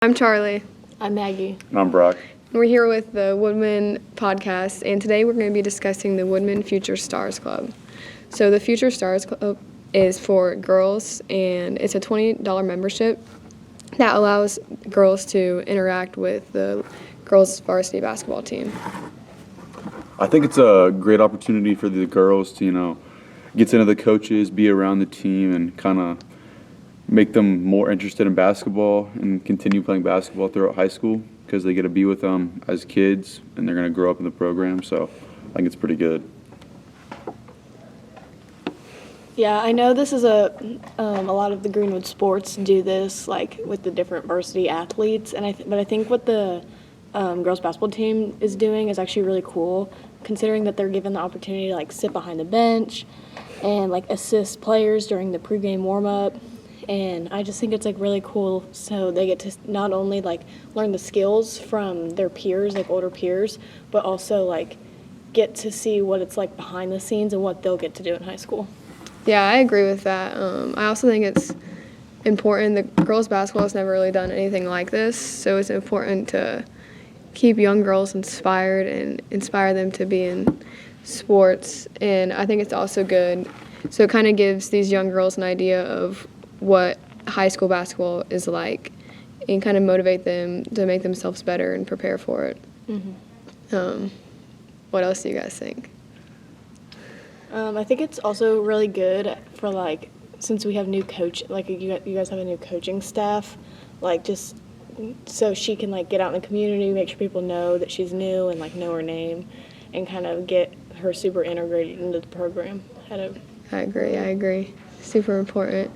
I'm Charlie. I'm Maggie. And I'm Brock. We're here with the Woodman podcast, and today we're going to be discussing the Woodman Future Stars Club. So the Future Stars Club is for girls, and it's a $20 membership that allows girls to interact with the girls' varsity basketball team. I think it's a great opportunity for the girls to, get to know the coaches, be around the team, and kind of make them more interested in basketball and continue playing basketball throughout high school because they get to be with them as kids and they're going to grow up in the program. So I think it's pretty good. Yeah, I know this is a lot of the Greenwood sports do this, like with the different varsity athletes, and but I think what the girls basketball team is doing is actually really cool, considering that they're given the opportunity to like sit behind the bench and like assist players during the pregame warm up. And I just think it's like really cool, so they get to not only like learn the skills from their peers, like older peers, but also like get to see what it's like behind the scenes and what they'll get to do in high school. Yeah, I agree with that. I also think it's important. The girls basketball has never really done anything like this, so it's important to keep young girls inspired and inspire them to be in sports. And I think it's also good, so it kind of gives these young girls an idea of what high school basketball is like and kind of motivate them to make themselves better and prepare for it. Mm-hmm. What else do you guys think? I think it's also really good for like, since we have new coach, like you guys have a new coaching staff, like just so she can like get out in the community, make sure people know that she's new and like know her name and kind of get her super integrated into the program. I agree. Super important.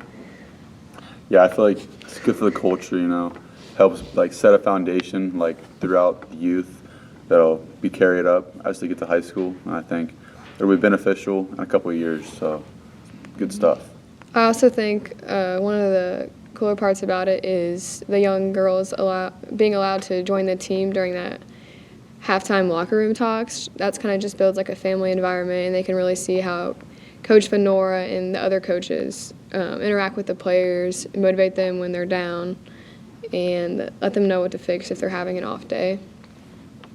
Yeah, I feel like it's good for the culture, helps like set a foundation like throughout the youth that'll be carried up as they get to high school. And I think it'll be beneficial in a couple of years, so good stuff. I also think one of the cooler parts about it is the young girls being allowed to join the team during that halftime locker room talks. That's kind of just builds like a family environment, and they can really see how Coach Venora and the other coaches interact with the players, motivate them when they're down, and let them know what to fix if they're having an off day.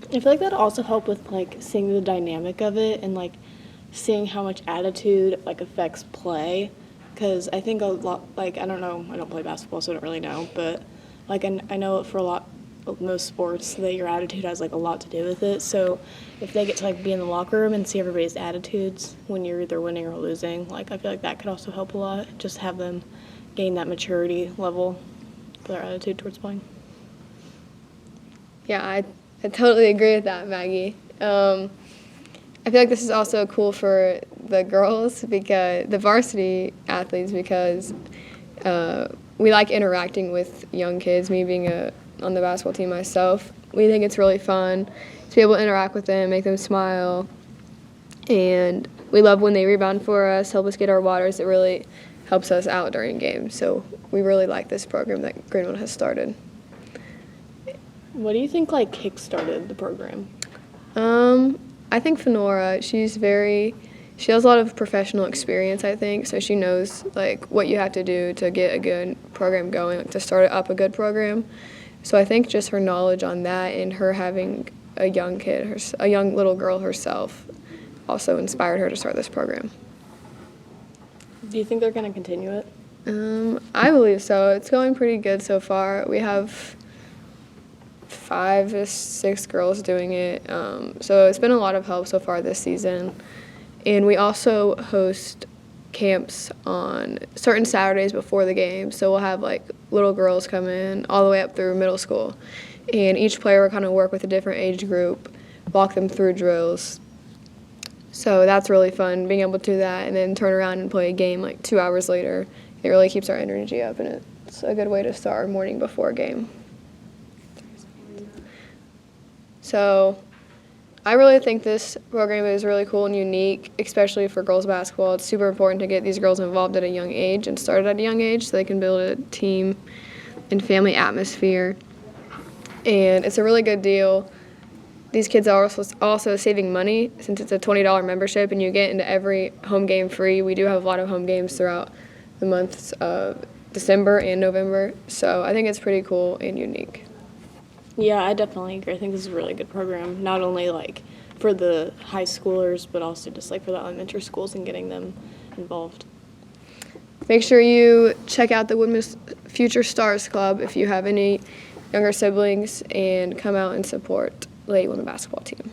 I feel like that'll also help with like seeing the dynamic of it and like seeing how much attitude like affects play, because I think a lot, like I don't know, I don't play basketball so I don't really know, but like I know for most sports that your attitude has like a lot to do with it. So if they get to like be in the locker room and see everybody's attitudes when you're either winning or losing, like I feel like that could also help a lot, just have them gain that maturity level for their attitude towards playing. Yeah, I totally agree with that, Maggie. I feel like this is also cool for the girls, because the varsity athletes, because we like interacting with young kids. Me being on the basketball team myself, we think it's really fun to be able to interact with them, make them smile, and we love when they rebound for us, help us get our waters. It really helps us out during games, so we really like this program that Greenwood has started. What do you think like kick-started the program? I think Fenora, she has a lot of professional experience, I think, so she knows like what you have to do to get a good program going, to start up a good program. So I think just her knowledge on that and her having a young little girl herself also inspired her to start this program. Do you think they're going to continue it? I believe so. It's going pretty good so far. We have 5 to 6 girls doing it. So it's been a lot of help so far this season. And we also host camps on certain Saturdays before the game. So we'll have like little girls come in all the way up through middle school. And each player will kind of work with a different age group, walk them through drills. So that's really fun, being able to do that and then turn around and play a game like 2 hours later. It really keeps our energy up, and it's a good way to start our morning before a game. So I really think this program is really cool and unique, especially for girls basketball. It's super important to get these girls involved at a young age and started at a young age so they can build a team and family atmosphere. And it's a really good deal. These kids are also saving money since it's a $20 membership and you get into every home game free. We do have a lot of home games throughout the months of December and November. So I think it's pretty cool and unique. Yeah, I definitely agree. I think this is a really good program, not only like for the high schoolers, but also just like for the elementary schools and getting them involved. Make sure you check out the Women's Future Stars Club if you have any younger siblings, and come out and support Lady Women Basketball Team.